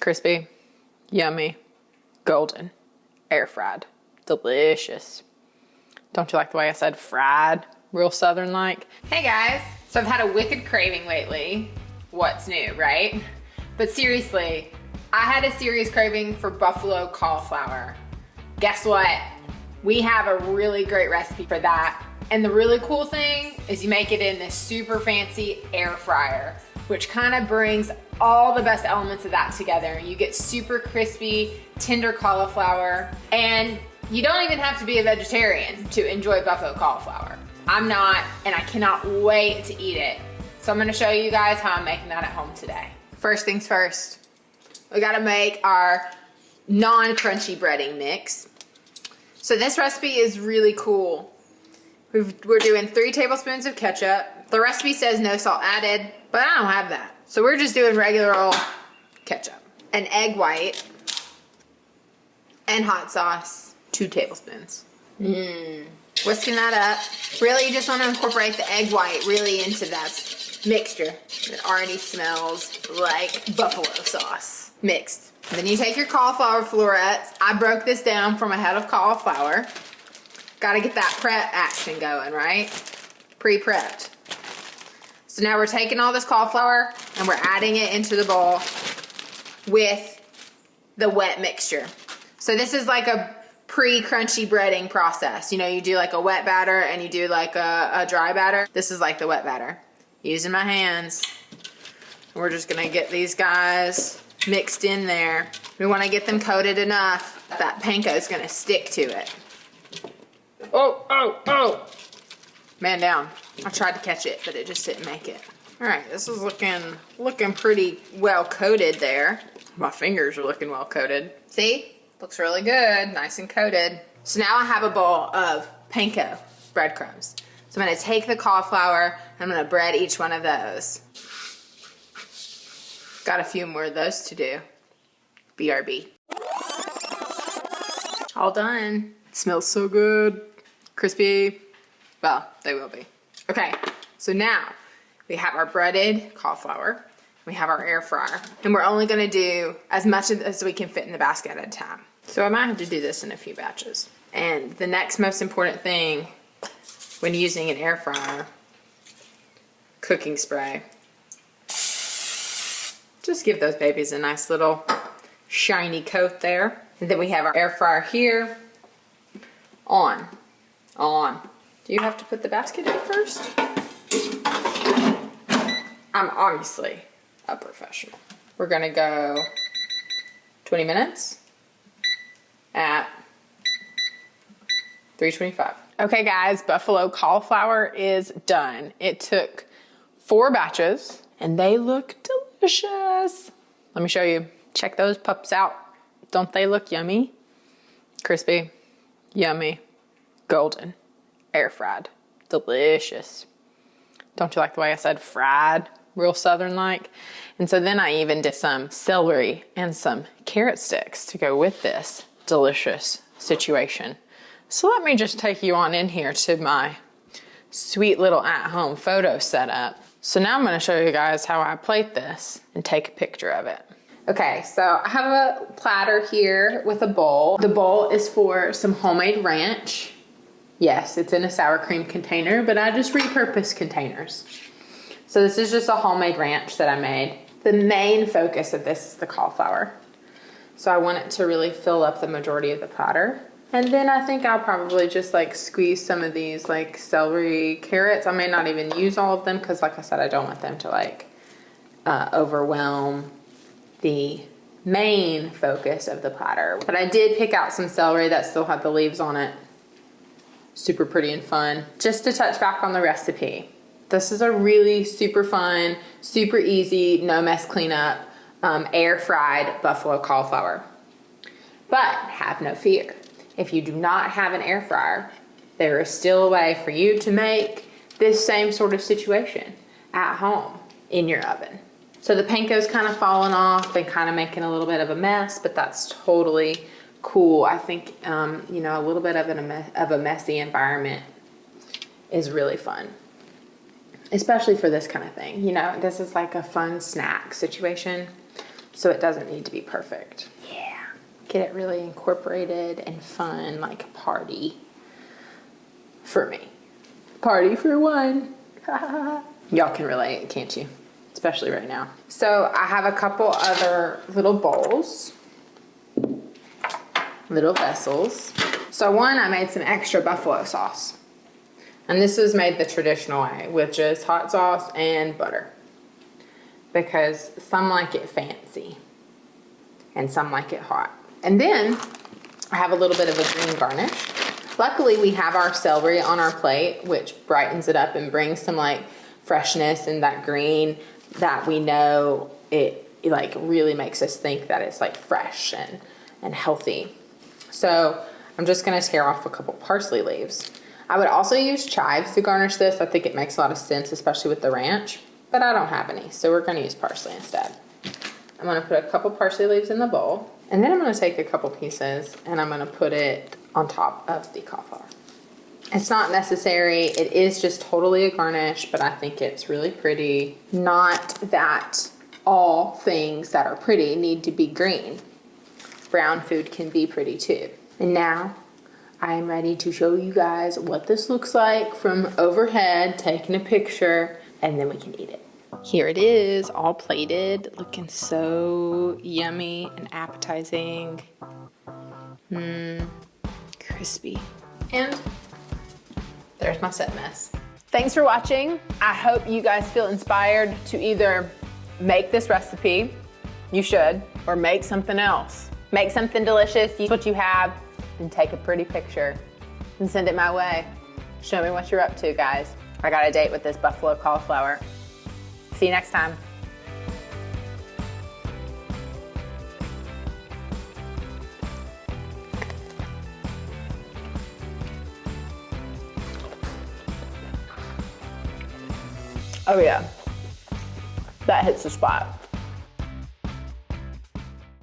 crispy, yummy, golden, air fried, delicious. Don't you like the way I said fried? Real Southern like. Hey guys, so I've had a wicked craving lately. What's new, right? But seriously, I had a serious craving for buffalo cauliflower. Guess what? We have a really great recipe for that. And the really cool thing is you make it in this super fancy air fryer, which kind of brings all the best elements of that together. You get super crispy, tender cauliflower, and you don't even have to be a vegetarian to enjoy buffalo cauliflower. I'm not, and I cannot wait to eat it. So I'm gonna show you guys how I'm making that at home today. First things first, we gotta make our non-crunchy breading mix. So this recipe is really cool. We're doing 3 tablespoons of ketchup. The recipe says no salt added, but I don't have that. So we're just doing regular old ketchup. An egg white and hot sauce, 2 tablespoons. Whisking that up. Really, you just want to incorporate the egg white really into that mixture. It already smells like buffalo sauce mixed. And then you take your cauliflower florets. I broke this down from a head of cauliflower. Got to get that prep action going, right? Pre-prepped. So now we're taking all this cauliflower and we're adding it into the bowl with the wet mixture. So this is like a pre-crunchy breading process. You know, you do like a wet batter and you do like a dry batter. This is like the wet batter. Using my hands. We're just gonna get these guys mixed in there. We wanna get them coated enough that panko is gonna stick to it. Oh. Man down. I tried to catch it, but it just didn't make it. All right, this is looking pretty well coated there. My fingers are looking well coated. See? Looks really good, nice and coated. So now I have a bowl of panko breadcrumbs. So I'm gonna take the cauliflower, and I'm gonna bread each one of those. Got a few more of those to do. BRB. All done. It smells so good. Crispy. Well, they will be. Okay, so now we have our breaded cauliflower. We have our air fryer, and we're only gonna do as much as we can fit in the basket at a time. So I might have to do this in a few batches. And the next most important thing when using an air fryer, cooking spray. Just give those babies a nice little shiny coat there. And then we have our air fryer here. On. Do you have to put the basket in first? I'm obviously a professional. We're gonna go 20 minutes at 325. Okay guys, buffalo cauliflower is done. It took 4 batches and they look delicious. Let me show you. Check those pups out. Don't they look yummy? Crispy, yummy, golden, air fried, delicious. Don't you like the way I said fried? Real Southern like. And so then I even did some celery and some carrot sticks to go with this delicious situation. So let me just take you on in here to my sweet little at-home photo setup. So now I'm gonna show you guys how I plate this and take a picture of it. Okay, so I have a platter here with a bowl. The bowl is for some homemade ranch. Yes, it's in a sour cream container, but I just repurpose containers. So this is just a homemade ranch that I made. The main focus of this is the cauliflower. So I want it to really fill up the majority of the platter. And then I think I'll probably just like squeeze some of these like celery, carrots. I may not even use all of them because like I said, I don't want them to like overwhelm the main focus of the platter. But I did pick out some celery that still had the leaves on it. Super pretty and fun. Just to touch back on the recipe. This is a really super fun, super easy, no mess cleanup, air fried buffalo cauliflower. But have no fear. If you do not have an air fryer, there is still a way for you to make this same sort of situation at home in your oven. So the panko's kind of falling off and kind of making a little bit of a mess, but that's totally cool. I think, you know, a little bit of a messy environment is really fun, especially for this kind of thing. You know, this is like a fun snack situation. so it doesn't need to be perfect. Yeah, get it really incorporated and fun, like a party for me. Party for one. Y'all can relate, can't you? Especially right now. So I have a couple other little bowls, little vessels. So one, I made some extra buffalo sauce. And this was made the traditional way, which is hot sauce and butter. Because some like it fancy and some like it hot. And then I have a little bit of a green garnish. Luckily we have our celery on our plate, which brightens it up and brings some like freshness and that green that we know it like really makes us think that it's like fresh and healthy. So I'm just gonna tear off a couple parsley leaves. I would also use chives to garnish this. I think it makes a lot of sense, especially with the ranch, but I don't have any, so we're gonna use parsley instead. I'm gonna put a couple parsley leaves in the bowl, and then I'm gonna take a couple pieces and I'm gonna put it on top of the cauliflower. It's not necessary, it is just totally a garnish, but I think it's really pretty. Not that all things that are pretty need to be green. Brown food can be pretty too. And now, I am ready to show you guys what this looks like from overhead, taking a picture, and then we can eat it. Here it is, all plated, looking so yummy and appetizing. Crispy. And there's my set mess. Thanks for watching. I hope you guys feel inspired to either make this recipe, you should, or make something else. Make something delicious, use what you have, and take a pretty picture and send it my way. Show me what you're up to, guys. I got a date with this buffalo cauliflower. See you next time. Oh yeah, that hits the spot.